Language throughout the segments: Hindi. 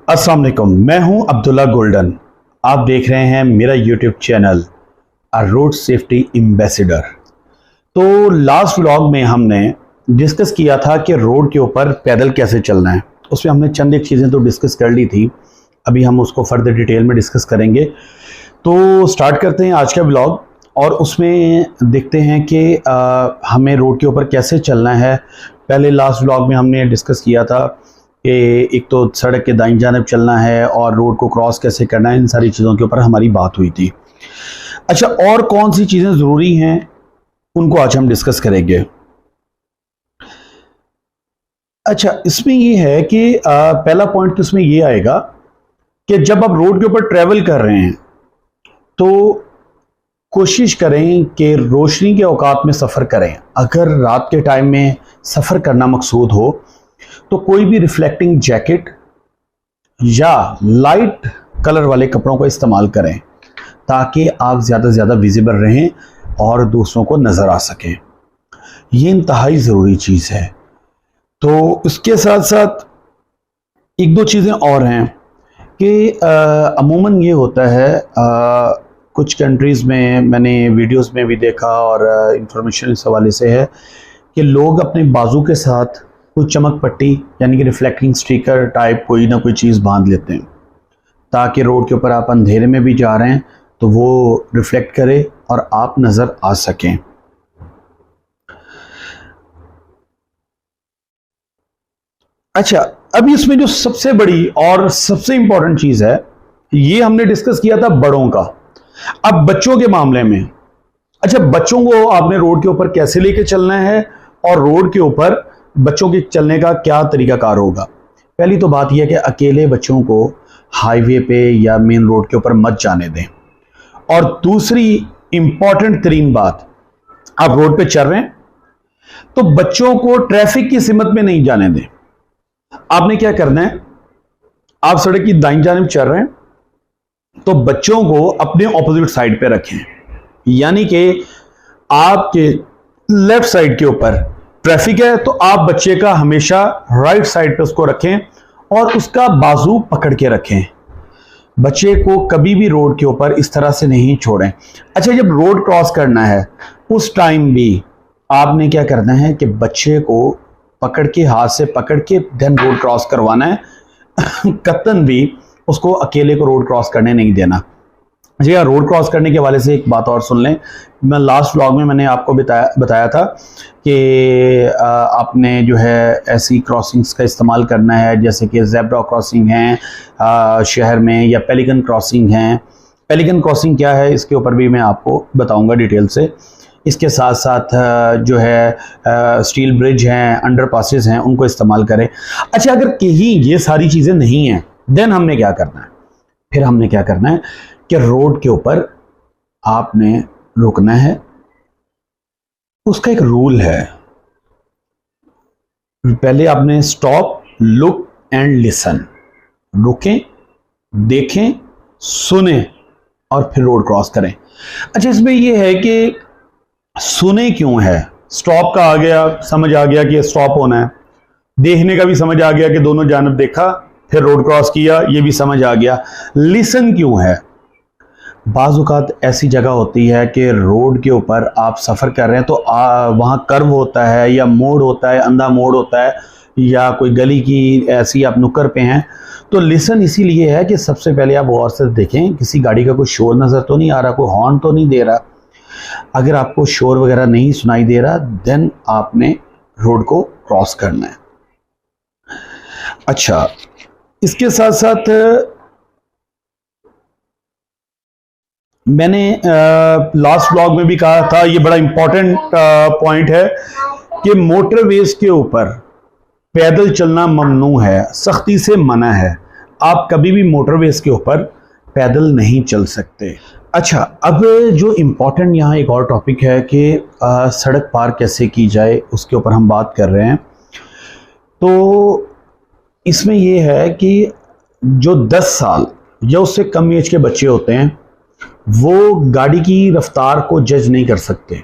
अस्सलाम वालेकुम, मैं हूं अब्दुल्ला गोल्डन। आप देख रहे हैं मेरा यूट्यूब चैनल अ रोड सेफ्टी एम्बेसडर। तो लास्ट व्लॉग में हमने डिस्कस किया था कि रोड के ऊपर पैदल कैसे चलना है। उसमें हमने चंद एक चीज़ें तो डिस्कस कर ली थी, अभी हम उसको फर्दर डिटेल में डिस्कस करेंगे। तो स्टार्ट करते हैं आज का व्लॉग और उसमें देखते हैं कि हमें रोड के ऊपर कैसे चलना है। पहले लास्ट व्लॉग में हमने डिस्कस किया था कि एक तो सड़क के दाईं जानिब चलना है और रोड को क्रॉस कैसे करना है, इन सारी चीज़ों के ऊपर हमारी बात हुई थी। अच्छा, और कौन सी चीज़ें ज़रूरी हैं उनको आज हम डिस्कस करेंगे। अच्छा, इसमें ये है कि पहला पॉइंट तो इसमें ये आएगा कि जब आप रोड के ऊपर ट्रैवल कर रहे हैं तो कोशिश करें कि रोशनी के औकात में सफ़र करें। अगर रात के टाइम में सफ़र करना मकसूद हो तो कोई भी रिफ्लेक्टिंग जैकेट या लाइट कलर वाले कपड़ों का इस्तेमाल करें ताकि आप ज़्यादा से ज़्यादा विजिबल रहें और दूसरों को नज़र आ सकें। ये इंतहाई ज़रूरी चीज़ है। तो इसके साथ साथ एक दो चीज़ें और हैं कि अमूमन ये होता है, कुछ कंट्रीज़ में मैंने वीडियोस में भी देखा और इंफॉर्मेशन इस हवाले से है कि लोग अपने बाजू के साथ कोई चमक पट्टी यानी कि रिफ्लेक्टिंग स्टिकर टाइप कोई ना कोई चीज़ बांध लेते हैं ताकि रोड के ऊपर आप अंधेरे में भी जा रहे हैं तो वो रिफ्लेक्ट करे और आप नज़र आ सकें। अच्छा, अभी इसमें जो सबसे बड़ी और सबसे इंपॉर्टेंट चीज़ है, ये हमने डिस्कस किया था बड़ों का। अब बच्चों के मामले में, अच्छा, बच्चों को आपने रोड के ऊपर कैसे लेके चलना है और रोड के ऊपर बच्चों के चलने का क्या तरीकाकार होगा। पहली तो बात यह है कि अकेले बच्चों को हाईवे पे या मेन रोड के ऊपर मत जाने दें। और दूसरी इंपॉर्टेंट तरीन बात, आप रोड पे चल रहे हैं तो बच्चों को ट्रैफिक की सिमत में नहीं जाने दें। आपने क्या करना है, आप सड़क की दाईं जानिब चल रहे हैं तो बच्चों को अपने ऑपोजिट साइड पे रखें, यानी कि आपके लेफ्ट साइड के ऊपर ट्रैफिक है तो आप बच्चे का हमेशा राइट साइड पे उसको रखें और उसका बाजू पकड़ के रखें। बच्चे को कभी भी रोड के ऊपर इस तरह से नहीं छोड़ें। अच्छा, जब रोड क्रॉस करना है उस टाइम भी आपने क्या करना है कि बच्चे को पकड़ के, हाथ से पकड़ के देन रोड क्रॉस करवाना है। कतन भी उसको अकेले को रोड क्रॉस करने नहीं देना। जी हाँ, रोड क्रॉस करने के हवाले से एक बात और सुन लें। मैं लास्ट व्लॉग में मैंने आपको बताया था कि आपने जो है ऐसी क्रॉसिंग्स का इस्तेमाल करना है जैसे कि जेब्रा क्रॉसिंग हैं शहर में या पेलिकन क्रॉसिंग हैं। पेलिकन क्रॉसिंग क्या है इसके ऊपर भी मैं आपको बताऊंगा डिटेल से। इसके साथ साथ जो है स्टील ब्रिज हैं, अंडर पासेस हैं, उनको इस्तेमाल करें। अच्छा, अगर कहीं ये सारी चीज़ें नहीं हैं देन हमने क्या करना है, फिर हमने क्या करना है कि रोड के ऊपर आपने रुकना है। उसका एक रूल है, पहले आपने स्टॉप, लुक एंड लिसन, रुकें, देखें, सुने और फिर रोड क्रॉस करें। अच्छा, इसमें यह है कि सुने क्यों है, स्टॉप का आ गया, समझ आ गया कि स्टॉप होना है, देखने का भी समझ आ गया कि दोनों जानब देखा फिर रोड क्रॉस किया, ये भी समझ आ गया। लिसन क्यों है, बाज़-औक़ात ऐसी जगह होती है कि रोड के ऊपर आप सफ़र कर रहे हैं तो वहाँ कर्व होता है या मोड़ होता है, अंधा मोड़ होता है या कोई गली की ऐसी आप नुक्कड़ पे हैं। तो लिसन इसीलिए है कि सबसे पहले आप गौर से देखें किसी गाड़ी का कोई शोर नज़र तो नहीं आ रहा, कोई हॉर्न तो नहीं दे रहा। अगर आपको शोर वगैरह नहीं सुनाई दे रहा देन आपने रोड को क्रॉस करना है। अच्छा, इसके साथ साथ मैंने लास्ट व्लॉग में भी कहा था, ये बड़ा इंपॉर्टेंट पॉइंट है कि मोटरवेज के ऊपर पैदल चलना ममनू है, सख्ती से मना है। आप कभी भी मोटरवेज के ऊपर पैदल नहीं चल सकते। अच्छा, अब जो इम्पोर्टेंट यहाँ एक और टॉपिक है कि सड़क पार कैसे की जाए, उसके ऊपर हम बात कर रहे हैं। तो इसमें यह है कि जो 10 साल या उससे कम एज के बच्चे होते हैं वो गाड़ी की रफ्तार को जज नहीं कर सकते।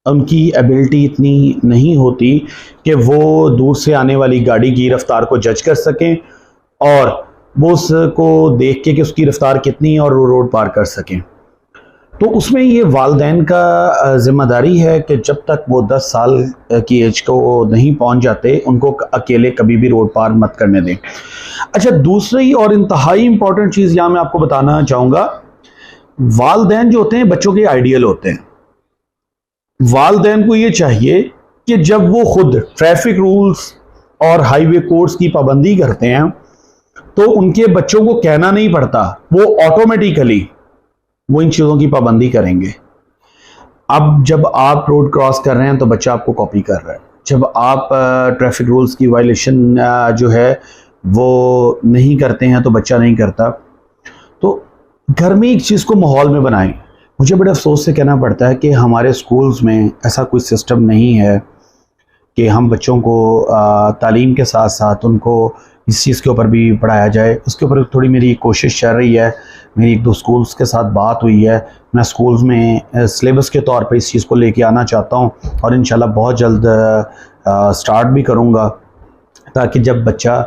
उनकी एबिलिटी इतनी नहीं होती कि वो दूर से आने वाली गाड़ी की रफ्तार को जज कर सकें और वो उसको देख के कि उसकी रफ्तार कितनी है और वो रोड पार कर सकें। तो उसमें ये वालिदैन का ज़िम्मेदारी है कि जब तक वो 10 साल की एज को नहीं पहुंच जाते उनको अकेले कभी भी रोड पार मत करने दें। अच्छा, दूसरी और इंतहाई इंपॉर्टेंट चीज़ यहाँ मैं आपको बताना चाहूँगा, वालिदैन जो होते हैं बच्चों के आइडियल होते हैं। वालिदैन को ये चाहिए कि जब वो खुद ट्रैफिक रूल्स और हाईवे कोड्स की पाबंदी करते हैं तो उनके बच्चों को कहना नहीं पड़ता, वो ऑटोमेटिकली वो इन चीज़ों की पाबंदी करेंगे। अब जब आप रोड क्रॉस कर रहे हैं तो बच्चा आपको कॉपी कर रहा है, जब आप ट्रैफिक रूल्स की वायलेशन जो है वो नहीं करते हैं तो बच्चा नहीं करता। तो घर में एक चीज़ को माहौल में बनाएं। मुझे बड़े अफसोस से कहना पड़ता है कि हमारे स्कूल्स में ऐसा कोई सिस्टम नहीं है कि हम बच्चों को तालीम के साथ साथ उनको इस चीज़ के ऊपर भी पढ़ाया जाए। उसके ऊपर थोड़ी मेरी कोशिश चल रही है, मेरी 1-2 स्कूल्स के साथ बात हुई है। मैं स्कूल्स में सिलेबस के तौर पे इस चीज़ को लेके आना चाहता हूँ और इंशाल्लाह बहुत जल्द स्टार्ट भी करूँगा, ताकि जब बच्चा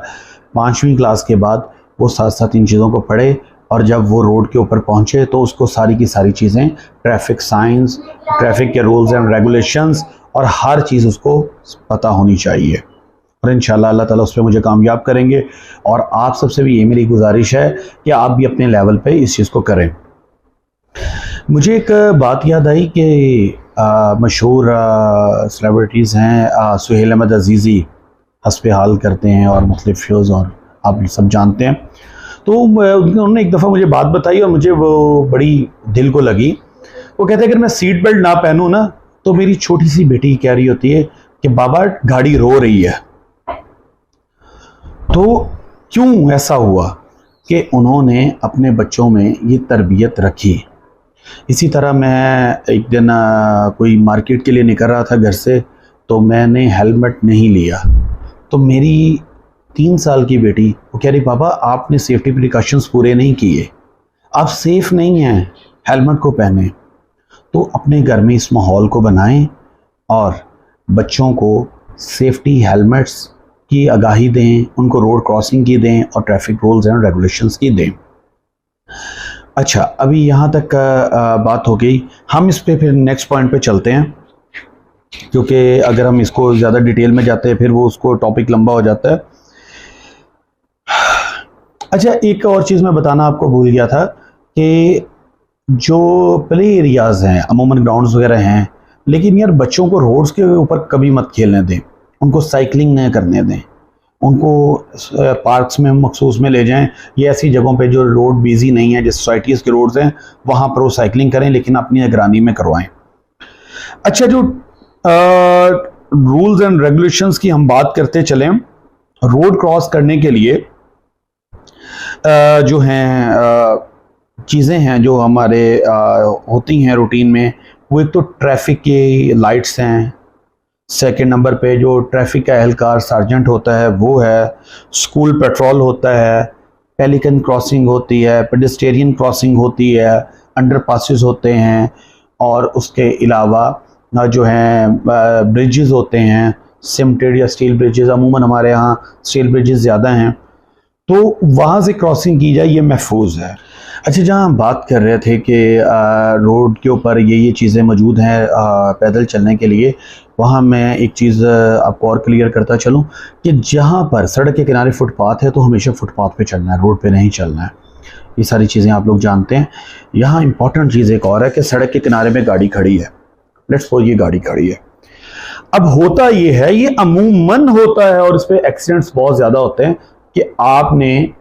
5वीं क्लास के बाद वो साथ साथ इन चीज़ों को पढ़े और जब वो रोड के ऊपर पहुँचे तो उसको सारी की सारी चीज़ें, ट्रैफिक साइंस, ट्रैफिक के रूल्स एंड रेगुलेशंस और हर चीज़ उसको पता होनी चाहिए। और इंशाल्लाह अल्लाह ताला उस पर मुझे कामयाब करेंगे। और आप सबसे भी ये मेरी गुजारिश है कि आप भी अपने लेवल पे इस चीज़ को करें। मुझे एक बात याद आई कि मशहूर सेलिब्रिटीज़ हैं, सुहेल अहमद अजीज़ी हस्बे हाल करते हैं और मुख्तलिफ शोज़, और आप सब जानते हैं। तो उन्होंने एक दफ़ा मुझे बात बताई और मुझे वो बड़ी दिल को लगी। वो कहते हैं अगर मैं सीट बेल्ट ना पहनूँ ना तो मेरी छोटी सी बेटी कह रही होती है कि बाबा गाड़ी रो रही है। तो क्यों ऐसा हुआ कि उन्होंने अपने बच्चों में ये तरबियत रखी। इसी तरह मैं एक दिन कोई मार्केट के लिए निकल रहा था घर से, तो मैंने हेलमेट नहीं लिया। तो मेरी 3 साल की बेटी वो कह रही पापा आपने सेफ्टी प्रिकॉशंस पूरे नहीं किए, आप सेफ नहीं हैं, हेलमेट को पहने। तो अपने घर में इस माहौल को बनाएं और बच्चों को सेफ्टी हेलमेट्स की आगाही दें, उनको रोड क्रॉसिंग की दें और ट्रैफिक रूल्स एंड रेगुलेशंस की दें। अच्छा, अभी यहाँ तक बात हो गई, हम इस पे फिर नेक्स्ट पॉइंट पे चलते हैं, क्योंकि अगर हम इसको ज़्यादा डिटेल में जाते हैं फिर वो उसको टॉपिक लंबा हो जाता है। अच्छा, एक और चीज़ मैं बताना आपको भूल गया था कि जो प्ले एरियाज़ हैं, अमूमन ग्राउंड्स वगैरह हैं, लेकिन यार बच्चों को रोड्स के ऊपर कभी मत खेलने दें, उनको साइकिलिंग नहीं करने दें, उनको पार्क्स में मखसूस में ले जाएं। ये ऐसी जगहों पे जो रोड बिजी नहीं है, जिस सोसाइटीज़ के रोड्स हैं वहाँ पर वो साइकिलिंग करें, लेकिन अपनी निगरानी में करवाएं। अच्छा, जो रूल्स एंड रेगुलेशंस की हम बात करते चलें, रोड क्रॉस करने के लिए जो हैं चीज़ें हैं जो हमारे होती हैं रूटीन में, वो एक तो ट्रैफिक की लाइट्स हैं, सेकंड नंबर पे जो ट्रैफिक का एहलकार सार्जेंट होता है वो है, स्कूल पेट्रोल होता है, पेलिकन क्रॉसिंग होती है, पेडेस्टेरियन क्रॉसिंग होती है, अंडरपासेस होते हैं, और उसके अलावा जो हैं ब्रिजेस होते हैं, सिमेंटेड या स्टील ब्रिजेस, अमूमन हमारे यहाँ स्टील ब्रिजेस ज़्यादा हैं, तो वहाँ से क्रॉसिंग की जाए, ये महफूज है। अच्छा, जहाँ हम बात कर रहे थे कि रोड के ऊपर ये चीज़ें मौजूद हैं पैदल चलने के लिए, वहाँ मैं एक चीज़ आपको और क्लियर करता चलूँ कि जहाँ पर सड़क के किनारे फुटपाथ है तो हमेशा फुटपाथ पे चलना है, रोड पे नहीं चलना है। ये सारी चीज़ें आप लोग जानते हैं। यहाँ इंपॉर्टेंट चीज़ एक और है कि सड़क के किनारे में गाड़ी खड़ी है, लेट्स सपोज ये गाड़ी खड़ी है। अब होता ये है, ये अमूमन होता है और इस पर एक्सीडेंट्स बहुत ज़्यादा होते हैं कि आपने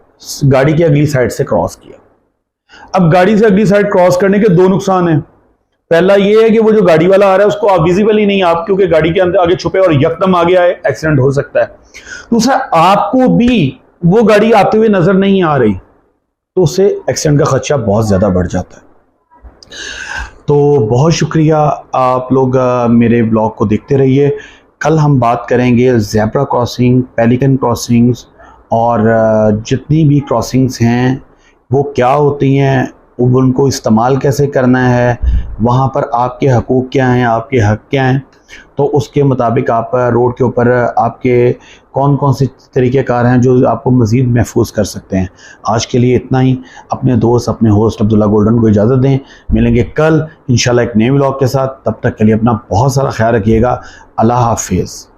गाड़ी की अगली साइड से क्रॉस किया। अब गाड़ी से अगली साइड क्रॉस करने के 2 नुकसान हैं। पहला ये है कि वो जो गाड़ी वाला आ रहा है उसको आप विजिबल ही नहीं, आप क्योंकि गाड़ी के अंदर आगे छुपे और यकदम आगे आए, एक्सीडेंट हो सकता है। दूसरा, आपको भी वो गाड़ी आते हुए नजर नहीं आ रही तो उससे एक्सीडेंट का खर्चा बहुत ज्यादा बढ़ जाता है। तो बहुत शुक्रिया, आप लोग मेरे ब्लॉग को देखते रहिए। कल हम बात करेंगे ज़ेब्रा क्रॉसिंग, पेलिकन क्रॉसिंग्स और जितनी भी क्रॉसिंग्स हैं वो क्या होती हैं, उनको इस्तेमाल कैसे करना है, वहाँ पर आपके हकूक़ क्या हैं, आपके हक़ क्या हैं, तो उसके मुताबिक आप रोड के ऊपर आपके कौन कौन से तरीक़ेकार हैं जो आपको मज़ीद महफूज कर सकते हैं। आज के लिए इतना ही। अपने दोस्त, अपने होस्ट अब्दुल्ला गोल्डन को इजाज़त दें। मिलेंगे कल इंशाल्लाह एक नए व्लॉग के साथ। तब तक के लिए अपना बहुत सारा ख्याल रखिएगा। अल्लाह हाफ़िज़।